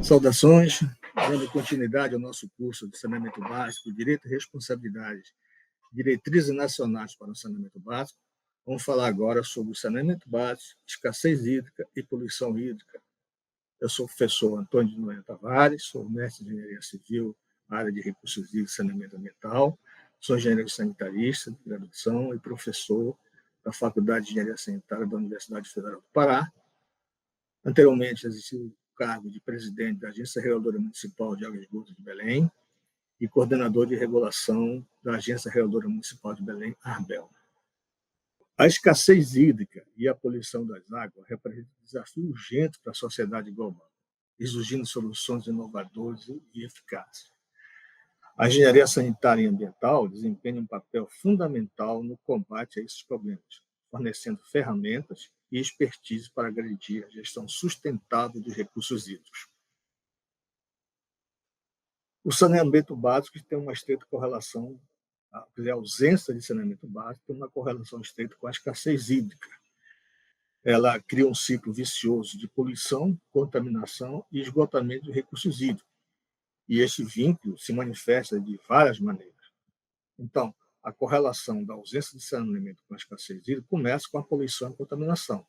Saudações, dando continuidade ao nosso curso de saneamento básico, direito e responsabilidade, diretrizes nacionais para o saneamento básico. Vamos falar agora sobre o saneamento básico, escassez hídrica e poluição hídrica. Eu sou o professor Antônio de Noronha Tavares, sou mestre de engenharia civil, área de recursos hídricos e saneamento ambiental, sou engenheiro sanitarista de graduação e professor da Faculdade de Engenharia Sanitária da Universidade Federal do Pará. Anteriormente, existiu o cargo de presidente da Agência Reguladora Municipal de Águas e Esgotos de Belém e coordenador de regulação da Agência Reguladora Municipal de Belém, ARBEL. A escassez hídrica e a poluição das águas representam um desafio urgente para a sociedade global, exigindo soluções inovadoras e eficazes. A engenharia sanitária e ambiental desempenha um papel fundamental no combate a esses problemas, fornecendo ferramentas e expertise para garantir a gestão sustentável dos recursos hídricos. O saneamento básico tem uma estreita correlação, a ausência de saneamento básico tem uma correlação estreita com a escassez hídrica. Ela cria um ciclo vicioso de poluição, contaminação e esgotamento de recursos hídricos. E este vínculo se manifesta de várias maneiras. Então, a correlação da ausência de saneamento com a escassez hídrica começa com a poluição e contaminação,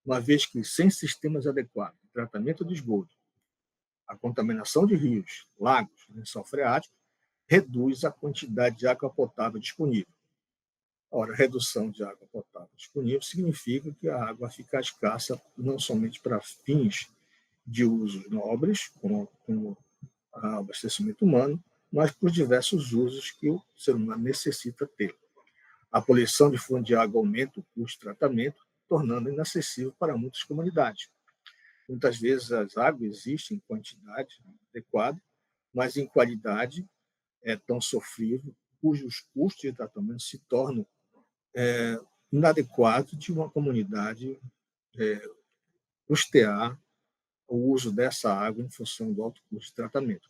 uma vez que, sem sistemas adequados de tratamento de esgoto, a contaminação de rios, lagos e lençol freático reduz a quantidade de água potável disponível. Ora, a redução de água potável disponível significa que a água fica escassa não somente para fins de usos nobres, como o abastecimento humano, mas por diversos usos que o ser humano necessita ter. A poluição de fonte de água aumenta o custo de tratamento, tornando inacessível para muitas comunidades. Muitas vezes as águas existem em quantidade adequada, mas em qualidade é tão sofrível, cujos custos de tratamento se tornam inadequados de uma comunidade custear o uso dessa água em função do alto custo de tratamento.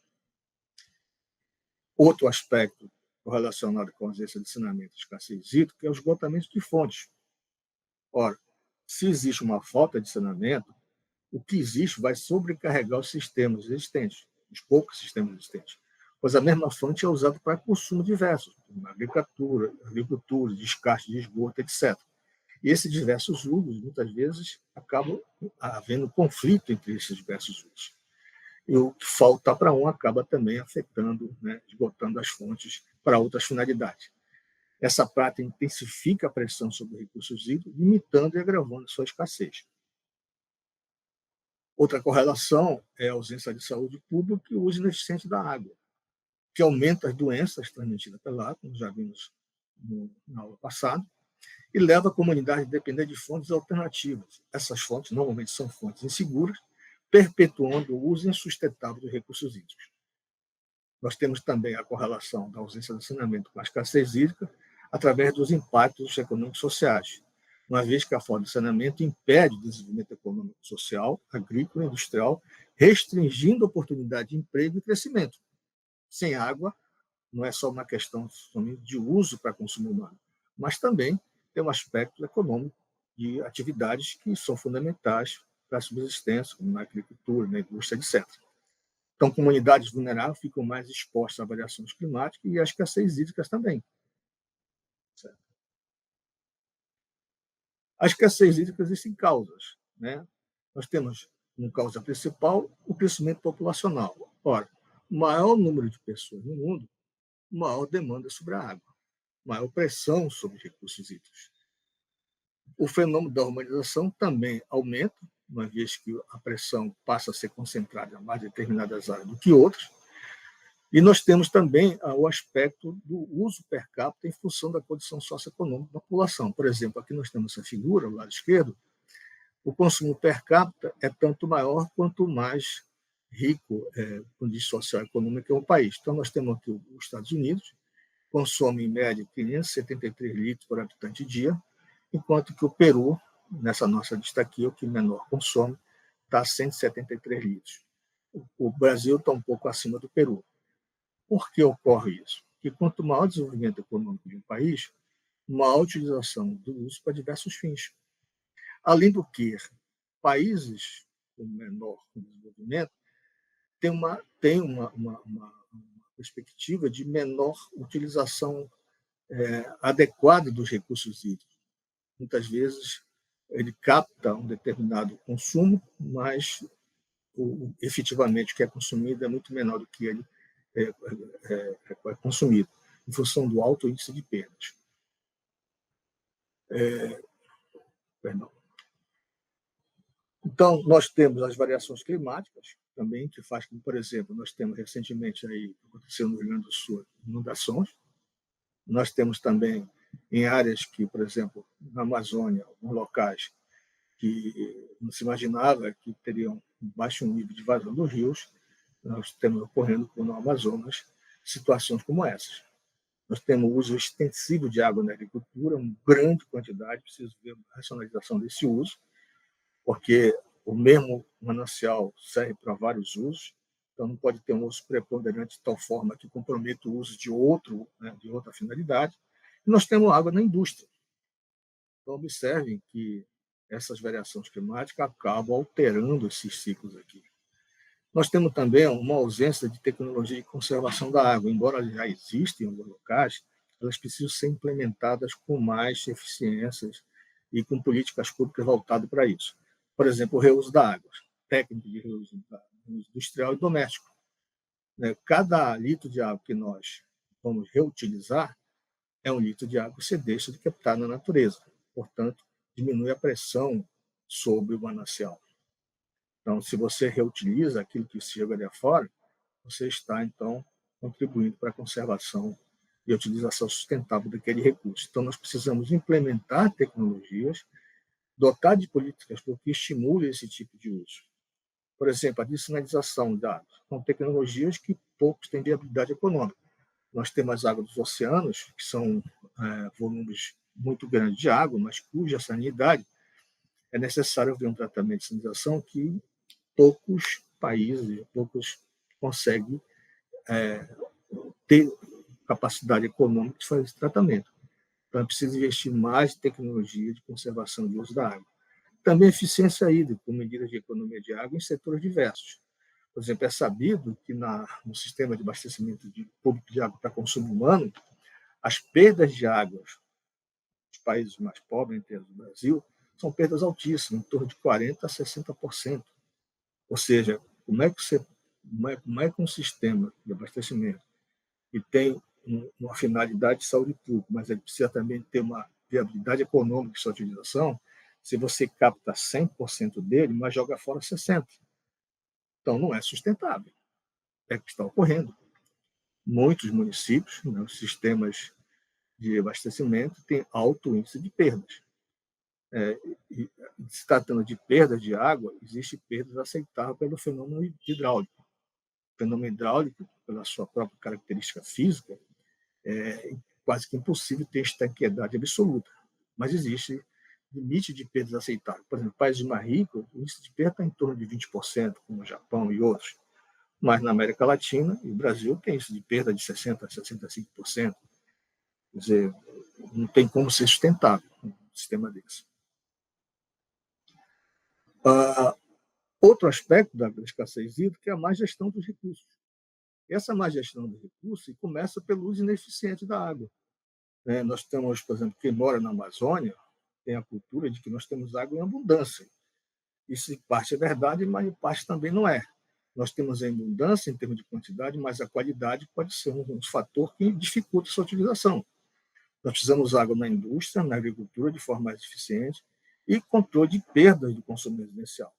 Outro aspecto relacionado com a ausência de saneamento e escassez hídrica é o esgotamento de fontes. Ora, se existe uma falta de saneamento, o que existe vai sobrecarregar os sistemas existentes, os poucos sistemas existentes, pois a mesma fonte é usada para consumo diversos, como agricultura, descarte de esgoto, etc. E esses diversos usos, muitas vezes, acabam havendo conflito entre esses diversos usos. E o que falta para um acaba também afetando, esgotando as fontes para outras finalidades. Essa prática intensifica a pressão sobre recursos hídricos, limitando e agravando sua escassez. Outra correlação é a ausência de saúde pública e o uso ineficiente da água, que aumenta as doenças transmitidas pela água, como já vimos na aula passada, e leva a comunidade a depender de fontes alternativas. Essas fontes normalmente são fontes inseguras, perpetuando o uso insustentável dos recursos hídricos. Nós temos também a correlação da ausência de saneamento com a escassez hídrica através dos impactos econômicos e sociais, uma vez que a falta de saneamento impede o desenvolvimento econômico, social, agrícola e industrial, restringindo a oportunidade de emprego e crescimento. Sem água, não é só uma questão somente de uso para consumo humano, mas também tem um aspecto econômico de atividades que são fundamentais para a subsistência, como na agricultura, na indústria, etc. Então, comunidades vulneráveis ficam mais expostas a variações climáticas e a escassez hídrica também. Certo? A escassez hídrica existem causas. Nós temos, como causa principal, o crescimento populacional. Ora, o maior número de pessoas no mundo, maior demanda sobre a água, maior pressão sobre os recursos hídricos. O fenômeno da urbanização também aumenta, uma vez que a pressão passa a ser concentrada em mais determinadas áreas do que outras. E nós temos também o aspecto do uso per capita em função da condição socioeconômica da população. Por exemplo, aqui nós temos essa figura, ao lado esquerdo, o consumo per capita é tanto maior quanto mais rico, condição social e econômica é um país. Então, nós temos aqui os Estados Unidos, consome em média 573 litros por habitante dia, enquanto que o Peru, nessa nossa lista aqui, é o que menor consome, está a 173 litros. O Brasil está um pouco acima do Peru. Por que ocorre isso? que quanto maior o desenvolvimento econômico de um país, maior a utilização do uso para diversos fins. Além do que, países com menor desenvolvimento têm uma perspectiva de menor utilização adequada dos recursos hídricos. Muitas vezes, ele capta um determinado consumo, mas efetivamente o que é consumido é muito menor do que ele é consumido, em função do alto índice de perdas. Perdão. Então, nós temos as variações climáticas também, que faz com, por exemplo, nós temos recentemente aí, aconteceu no Rio Grande do Sul, inundações. Nós temos também em áreas que, por exemplo, na Amazônia, alguns locais que não se imaginava que teriam baixo nível de vazão dos rios, nós temos ocorrendo no Amazonas situações como essas. Nós temos o uso extensivo de água na agricultura, uma grande quantidade, preciso ver a racionalização desse uso, porque o mesmo manancial serve para vários usos, então não pode ter um uso preponderante de tal forma que comprometa o uso de de outra finalidade. E nós temos água na indústria. Então, observem que essas variações climáticas acabam alterando esses ciclos aqui. Nós temos também uma ausência de tecnologia de conservação da água. Embora já existem em alguns locais, elas precisam ser implementadas com mais eficiências e com políticas públicas voltadas para isso. Por exemplo, o reuso da água, técnica de reuso industrial e doméstico. Cada litro de água que nós vamos reutilizar é um litro de água que você deixa de captar na natureza. Portanto, diminui a pressão sobre o manancial. Então, se você reutiliza aquilo que chega ali afora, você está, então, contribuindo para a conservação e a utilização sustentável daquele recurso. Então, nós precisamos implementar tecnologias, dotar de políticas que estimulem esse tipo de uso. Por exemplo, a dessalinização de água. São tecnologias que poucos têm viabilidade econômica. Nós temos as águas dos oceanos, que são volumes muito grandes de água, mas cuja salinidade é necessário haver um tratamento de salinização que poucos países, poucos conseguem ter capacidade econômica de fazer esse tratamento. Então, é preciso investir mais em tecnologia de conservação de uso da água. Também eficiência hídrica, com medidas de economia de água em setores diversos. Por exemplo, é sabido que no sistema de abastecimento público de água para consumo humano, as perdas de água dos países mais pobres, entre o Brasil, são perdas altíssimas, em torno de 40% a 60%. Ou seja, como é que um sistema de abastecimento que tem uma finalidade de saúde pública, mas ele precisa também ter uma viabilidade econômica de sua utilização, se você capta 100% dele, mas joga fora 60%. Então, não é sustentável. É o que está ocorrendo. Muitos municípios, os sistemas de abastecimento, têm alto índice de perdas. E, se tratando de perdas de água, existe perdas aceitáveis pelo fenômeno hidráulico. O fenômeno hidráulico, pela sua própria característica física, é quase que impossível ter estanqueidade absoluta. Mas existe limite de perdas aceitáveis. Por exemplo, países mais ricos, o índice de perda está em torno de 20%, como o Japão e outros. Mas na América Latina e o Brasil tem índice de perda de 60% a 65%. Quer dizer, não tem como ser sustentável um sistema desse. Outro aspecto da escassez hídrica é a má gestão dos recursos. Essa má gestão dos recursos começa pelo uso ineficiente da água. Nós temos, por exemplo, quem mora na Amazônia tem a cultura de que nós temos água em abundância. Isso em parte é verdade, mas em parte também não é. Nós temos a abundância em termos de quantidade, mas a qualidade pode ser um fator que dificulta a sua utilização. Nós precisamos de água na indústria, na agricultura, de forma mais eficiente, e controle de perdas do consumo residencial.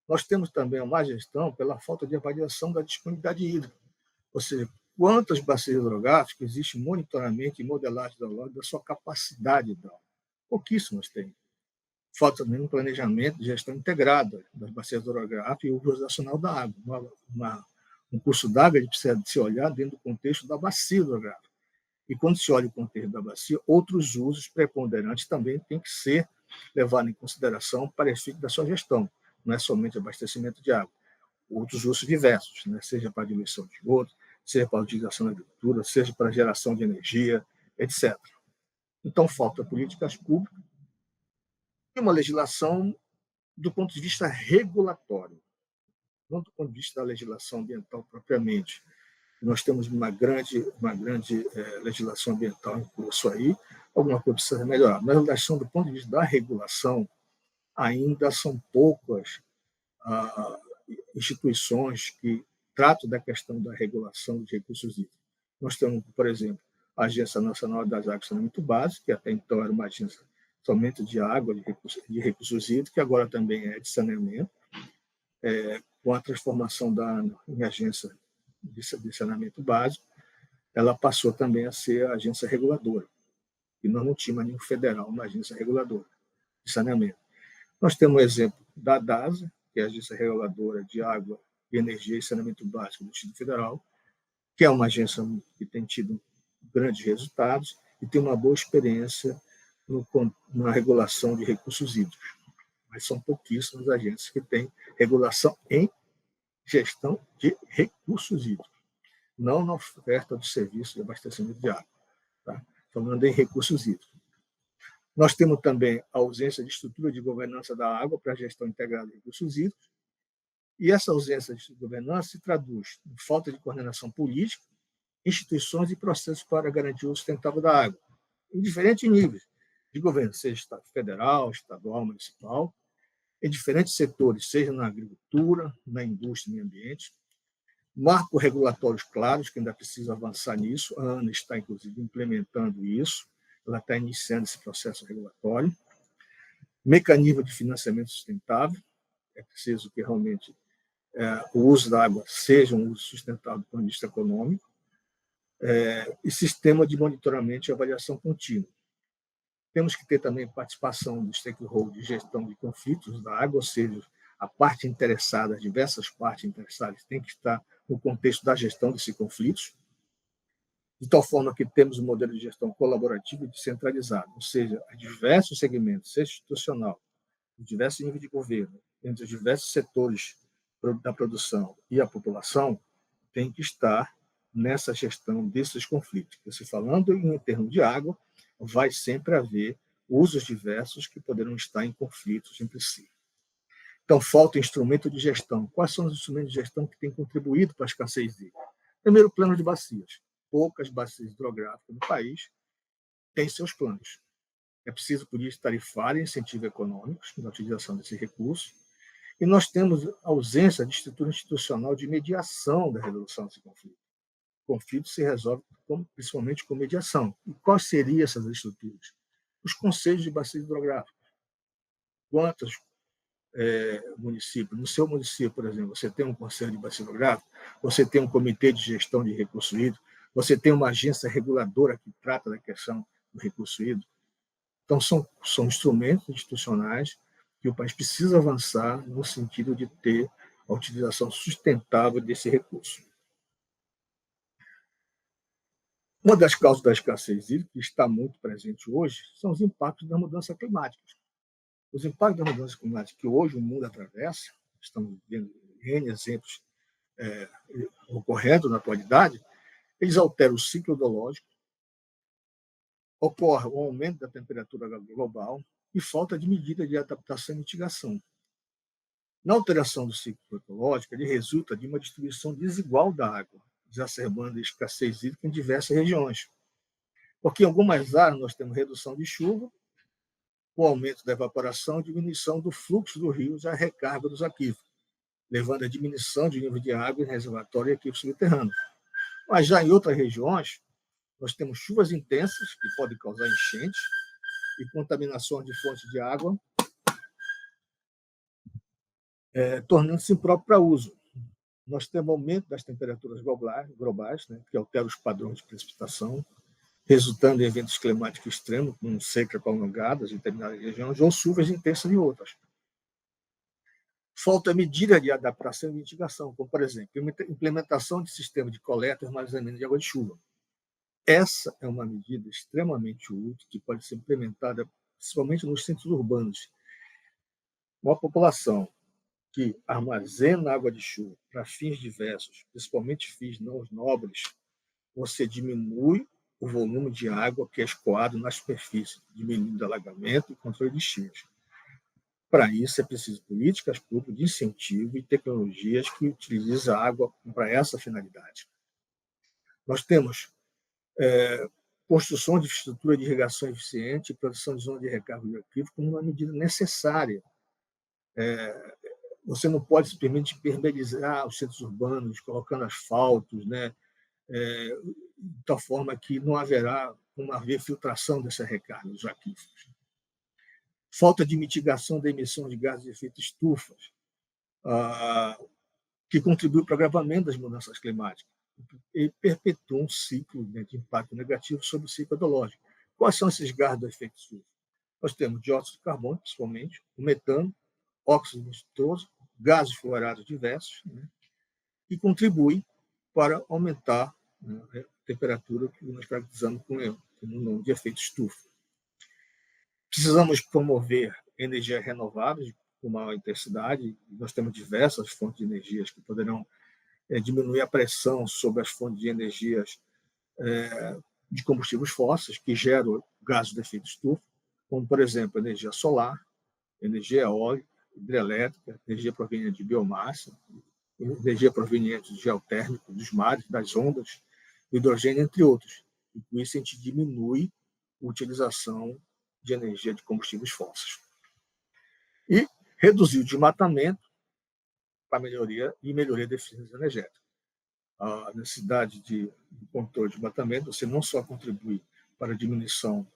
Nós temos também a má gestão pela falta de avaliação da disponibilidade hídrica, ou seja, quantas bacias hidrográficas existe monitoramento e modelagem da sua capacidade hidráulica. Pouquíssimas tem. Falta também um planejamento de gestão integrada das bacias hidrográficas e o uso racional da água. Um curso d'água precisa se olhar dentro do contexto da bacia hidrográfica. E quando se olha o contexto da bacia, outros usos preponderantes também têm que ser levados em consideração para efeito da sua gestão. Não é somente abastecimento de água. Outros usos diversos, seja para diluição de esgoto, seja para a utilização da agricultura, seja para a geração de energia, etc. Então, falta políticas públicas e uma legislação do ponto de vista regulatório, não do ponto de vista da legislação ambiental propriamente. Nós temos uma grande legislação ambiental em curso aí, alguma coisa precisa melhorar. Mas a legislação, do ponto de vista da regulação, ainda são poucas instituições que tratam da questão da regulação dos recursos hídricos. Nós temos, por exemplo, a Agência Nacional das Águas e Saneamento Básico, que até então era uma agência somente de água, de recursos hídricos, que agora também é de saneamento, com a transformação da ANA em agência de saneamento básico, ela passou também a ser a agência reguladora. E nós não tínhamos nenhum federal, uma agência reguladora de saneamento. Nós temos o exemplo da DASA, que é a Agência Reguladora de Água e Energia e Saneamento Básico do Distrito Federal, que é uma agência que tem tido grandes resultados e tem uma boa experiência na regulação de recursos hídricos. Mas são pouquíssimas agências que têm regulação em gestão de recursos hídricos, não na oferta do serviço de abastecimento de água, tá? Falando em recursos hídricos. Nós temos também a ausência de estrutura de governança da água para a gestão integrada de recursos hídricos, e essa ausência de governança se traduz em falta de coordenação política, instituições e processos para garantir o uso sustentável da água, em diferentes níveis de governo, seja federal, estadual, municipal, em diferentes setores, seja na agricultura, na indústria e meio ambiente. Marcos regulatórios claros, que ainda precisa avançar nisso. A ANA está, inclusive, implementando isso, ela está iniciando esse processo regulatório. Mecanismo de financiamento sustentável, é preciso que realmente o uso da água seja um uso sustentável do ponto de vista econômico, e sistema de monitoramento e avaliação contínua. Temos que ter também participação do stakeholder de gestão de conflitos da água, ou seja, a parte interessada, as diversas partes interessadas têm que estar no contexto da gestão desses conflitos, de tal forma que temos um modelo de gestão colaborativo e descentralizado, ou seja, diversos segmentos, seja institucional, diversos níveis de governo, entre os diversos setores da produção e a população, tem que estar nessa gestão desses conflitos. Se falando em termos de água, vai sempre haver usos diversos que poderão estar em conflitos entre si. Então, falta instrumento de gestão. Quais são os instrumentos de gestão que têm contribuído para a escassez hídrica? Primeiro, plano de bacias. Poucas bacias hidrográficas no país têm seus planos. É preciso política tarifária e incentivo econômicos na utilização desses recursos. E nós temos ausência de estrutura institucional de mediação da resolução desse conflito. O conflito se resolve principalmente com mediação. E quais seriam essas estruturas? Os conselhos de bacias hidrográficas. Quantos municípios? No seu município, por exemplo, você tem um conselho de bacia hidrográfica, você tem um comitê de gestão de recurso hídrico, você tem uma agência reguladora que trata da questão do recurso hídrico. Então, são instrumentos institucionais que o país precisa avançar no sentido de ter a utilização sustentável desse recurso. Uma das causas da escassez hídrica, que está muito presente hoje, são os impactos da mudança climática. Os impactos da mudança climática que hoje o mundo atravessa, estamos vendo N exemplos ocorrendo na atualidade, eles alteram o ciclo hidrológico, ocorre um aumento da temperatura global e falta de medidas de adaptação e mitigação. Na alteração do ciclo ecológico, ele resulta de uma distribuição desigual da água, exacerbando a escassez hídrica em diversas regiões. Porque em algumas áreas nós temos redução de chuva, o aumento da evaporação e diminuição do fluxo dos rios e a recarga dos aquíferos, levando à diminuição de nível de água em reservatório e aquíferos subterrâneos. Mas já em outras regiões, nós temos chuvas intensas que podem causar enchentes e contaminação de fontes de água, tornando-se impróprio para uso. Nós temos aumento das temperaturas globais, né, que altera os padrões de precipitação, resultando em eventos climáticos extremos, como secas prolongadas em determinadas regiões, ou chuvas intensas em outras. Falta medida de adaptação e mitigação, como, por exemplo, implementação de sistema de coleta e armazenamento de água de chuva. Essa é uma medida extremamente útil, que pode ser implementada principalmente nos centros urbanos. Uma população que armazena água de chuva para fins diversos, principalmente fins não nobres, você diminui o volume de água que é escoado na superfície, diminuindo alagamento e controle de cheias. Para isso, é preciso políticas públicas de incentivo e tecnologias que utilizam a água para essa finalidade. Nós temos construção de infraestrutura de irrigação eficiente e produção de zona de recarga de aquífero como uma medida necessária. Você não pode simplesmente permeabilizar os centros urbanos, colocando asfaltos, né? De tal forma que não haverá como haver filtração dessa recarga dos aquíferos. Falta de mitigação da emissão de gases de efeito estufa, que contribui para o agravamento das mudanças climáticas e perpetua um ciclo de impacto negativo sobre o ciclo hidrológico. Quais são esses gases de efeito estufa? Nós temos dióxido de carbono, principalmente, o metano, óxido nitroso, gases fluorados diversos, né, que contribuem para aumentar, né, a temperatura que nós caracterizamos com o nome de efeito estufa. Precisamos promover energias renováveis com maior intensidade. Nós temos diversas fontes de energias que poderão diminuir a pressão sobre as fontes de energias de combustíveis fósseis que geram gases de efeito estufa, como, por exemplo, energia solar, energia eólica, hidrelétrica, energia proveniente de biomassa, energia proveniente de geotérmico, dos mares, das ondas, do hidrogênio, entre outros. E com isso a gente diminui a utilização de energia de combustíveis fósseis. E reduzir o desmatamento para melhoria da eficiência energética. A necessidade de controle de desmatamento, você não só contribui para a diminuição,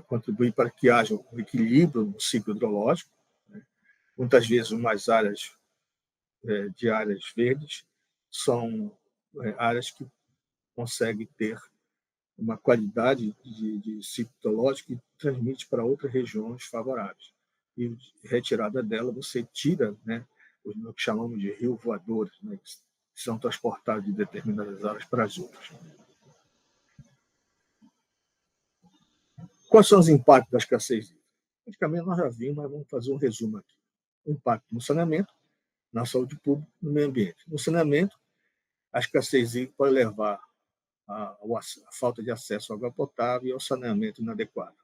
contribui para que haja um equilíbrio no ciclo hidrológico, né? Muitas vezes umas áreas de áreas verdes são áreas que conseguem ter uma qualidade de ciclo hidrológico que transmite para outras regiões favoráveis. E retirada dela, você tira, né, o que chamamos de rio voadores, né, que são transportados de determinadas áreas para as outras. Quais são os impactos da escassez hídrica? Praticamente nós já vimos, mas vamos fazer um resumo aqui. O impacto no saneamento, na saúde pública, no meio ambiente. No saneamento, a escassez hídrica pode levar à falta de acesso à água potável e ao saneamento inadequado.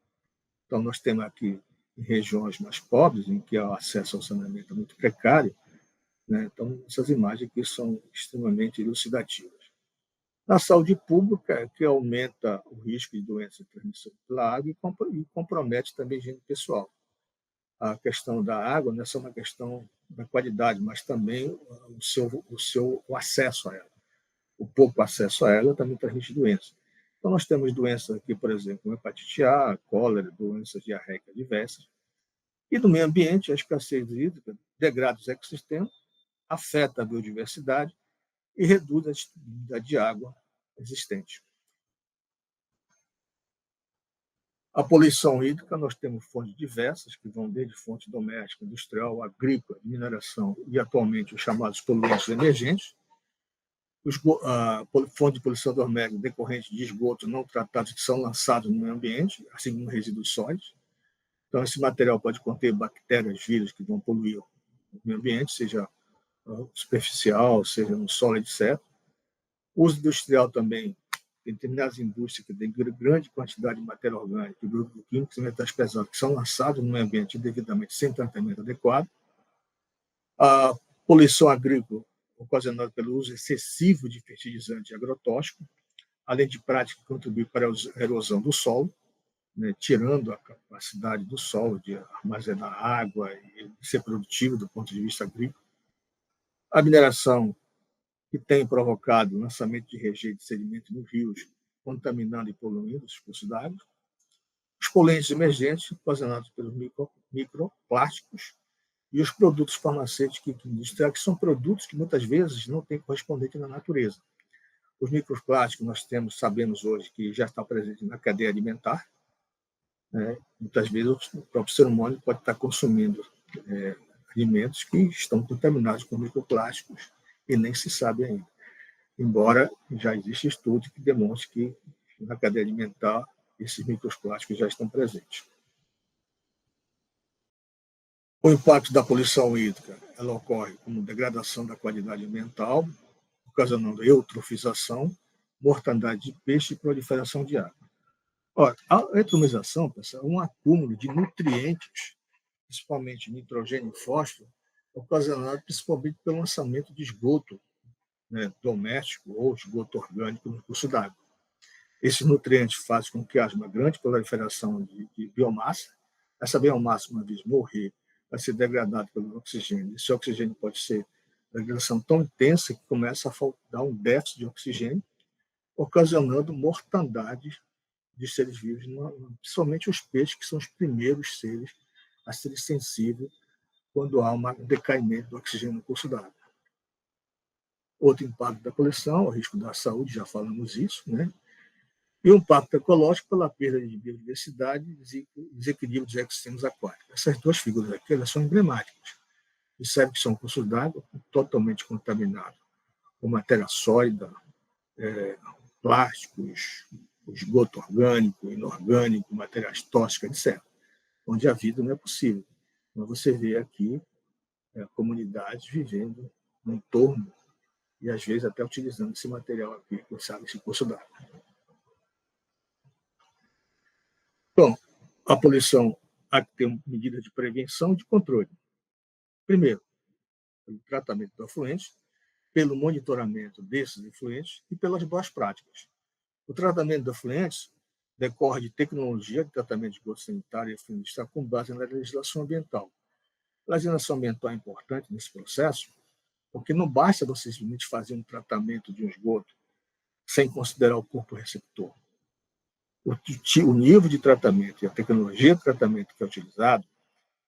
Então, nós temos aqui em regiões mais pobres, em que o acesso ao saneamento é muito precário, né? Então, essas imagens aqui são extremamente elucidativas. Na saúde pública, que aumenta o risco de doenças transmissíveis pela água e compromete também a higiene pessoal. A questão da água não é só uma questão da qualidade, mas também o acesso a ela. O pouco acesso a ela também traz risco de doença. Então, nós temos doenças aqui, por exemplo, como hepatite A, cólera, doenças diarreicas diversas. E no meio ambiente, a escassez hídrica degrada os ecossistemas, afeta a biodiversidade e reduz a disponibilidade de água existente. A poluição hídrica, nós temos fontes diversas, que vão desde fonte doméstica, industrial, agrícola, de mineração e, atualmente, os chamados poluentes emergentes. A fonte de poluição doméstica decorrente de esgotos não tratados que são lançados no meio ambiente, assim como resíduos sólidos. Então, esse material pode conter bactérias, vírus que vão poluir o meio ambiente, seja superficial, seja no solo, etc. O uso industrial também, tem determinadas indústrias que têm grande quantidade de matéria orgânica e produtos químicos e metais pesados que são lançados no meio ambiente indevidamente, sem tratamento adequado. A poluição agrícola, ocasionada pelo uso excessivo de fertilizante agrotóxico, além de práticas que contribuem para a erosão do solo, né, tirando a capacidade do solo de armazenar água e ser produtivo do ponto de vista agrícola. A mineração, que tem provocado o lançamento de rejeitos de sedimentos nos rios, contaminando e poluindo os cursos d'água. Os poluentes emergentes, ocasionados pelos microplásticos, e os produtos farmacêuticos e industriais, que são produtos que muitas vezes não têm correspondente na natureza. Os microplásticos, sabemos hoje que já estão presentes na cadeia alimentar, né? Muitas vezes o próprio ser humano pode estar consumindo alimentos que estão contaminados com microplásticos e nem se sabe ainda. Embora já exista estudo que demonstre que na cadeia alimentar esses microplásticos já estão presentes. O impacto da poluição hídrica ela ocorre como degradação da qualidade ambiental, ocasionando eutrofização, mortandade de peixe e proliferação de água. Ora, a eutrofização, pessoal, é um acúmulo de nutrientes, principalmente nitrogênio e fósforo, ocasionado principalmente pelo lançamento de esgoto, né, doméstico ou esgoto orgânico no curso d'água. Esses nutrientes fazem com que haja uma grande proliferação de biomassa. Essa biomassa, uma vez morrer, vai ser degradada pelo oxigênio. Esse oxigênio pode ser degradação tão intensa que começa a faltar um déficit de oxigênio, ocasionando mortandade de seres vivos, principalmente os peixes, que são os primeiros seres a serem sensíveis quando há um decaimento do oxigênio no curso d'água. Outro impacto da poluição, o risco da saúde, já falamos isso, né? E um impacto ecológico pela perda de biodiversidade e desequilíbrio dos ecossistemas aquáticos. Essas duas figuras aqui elas são emblemáticas. Percebe que são cursos d'água totalmente contaminados com matéria sólida, plásticos, esgoto orgânico, inorgânico, materiais tóxicos, etc., onde a vida não é possível. Mas você vê aqui comunidades vivendo no entorno e, às vezes, até utilizando esse material aqui, sabe, esse curso d'água. Bom, a poluição há que ter medidas de prevenção e de controle. Primeiro, pelo tratamento do efluente, pelo monitoramento desses efluentes e pelas boas práticas. O tratamento de efluentes decorre de tecnologia de tratamento de esgoto sanitário e efluente com base na legislação ambiental. A legislação ambiental é importante nesse processo, porque não basta você simplesmente fazer um tratamento de um esgoto sem considerar o corpo receptor. O nível de tratamento e a tecnologia de tratamento que é utilizado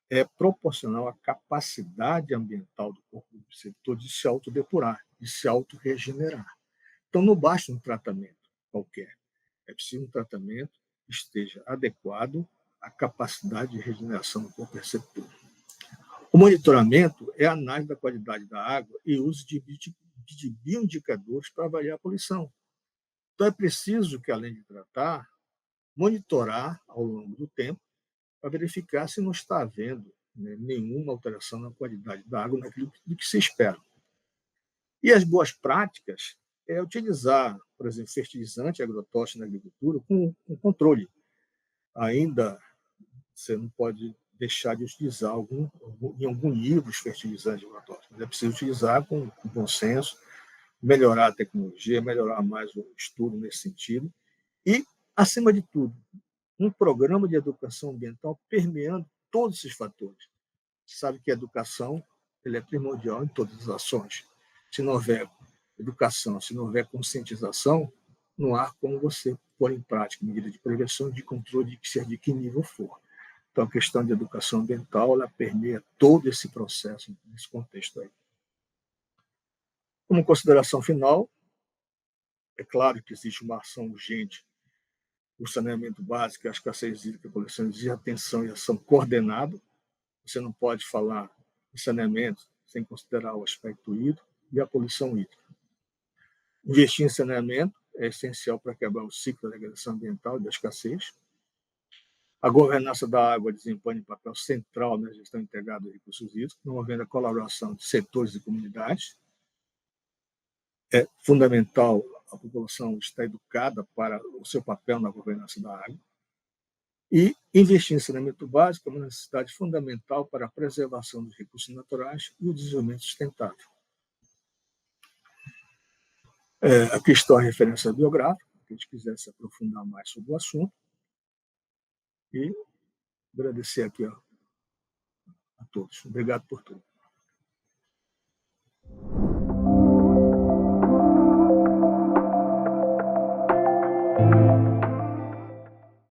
é proporcional à capacidade ambiental do corpo receptor de se autodepurar, de se autorregenerar. Então, não basta um tratamento qualquer. É preciso um tratamento que esteja adequado à capacidade de regeneração do corpo receptor. O monitoramento é a análise da qualidade da água e uso de bioindicadores para avaliar a poluição. Então, é preciso que, além de tratar, monitorar ao longo do tempo para verificar se não está havendo, né, nenhuma alteração na qualidade da água naquilo do que se espera. E as boas práticas é utilizar, por exemplo, fertilizante agrotóxico na agricultura com controle. Ainda você não pode deixar de utilizar em algum nível os fertilizantes agrotóxicos, mas é preciso utilizar com bom senso, melhorar a tecnologia, melhorar mais o estudo nesse sentido e, acima de tudo, um programa de educação ambiental permeando todos esses fatores. Você sabe que a educação ele é primordial em todas as ações. Se não houver educação, se não houver conscientização, não há como você pôr em prática medidas de prevenção e de controle de que nível for. Então, a questão de educação ambiental ela permeia todo esse processo, nesse contexto aí. Como consideração final, é claro que existe uma ação urgente. O saneamento básico, a escassez hídrica, a poluição exige atenção e ação coordenada. Você não pode falar de saneamento sem considerar o aspecto hídrico e a poluição hídrica. Investir em saneamento é essencial para quebrar o ciclo da degradação ambiental e da escassez. A governança da água desempenha um papel central na gestão integrada de recursos hídricos, promovendo a colaboração de setores e comunidades. É fundamental a população estar educada para o seu papel na governança da água. E investir em saneamento básico é uma necessidade fundamental para a preservação dos recursos naturais e o desenvolvimento sustentável. Aqui estão as referências biográficas, se a gente quiser se aprofundar mais sobre o assunto. E agradecer aqui a todos. Obrigado por tudo.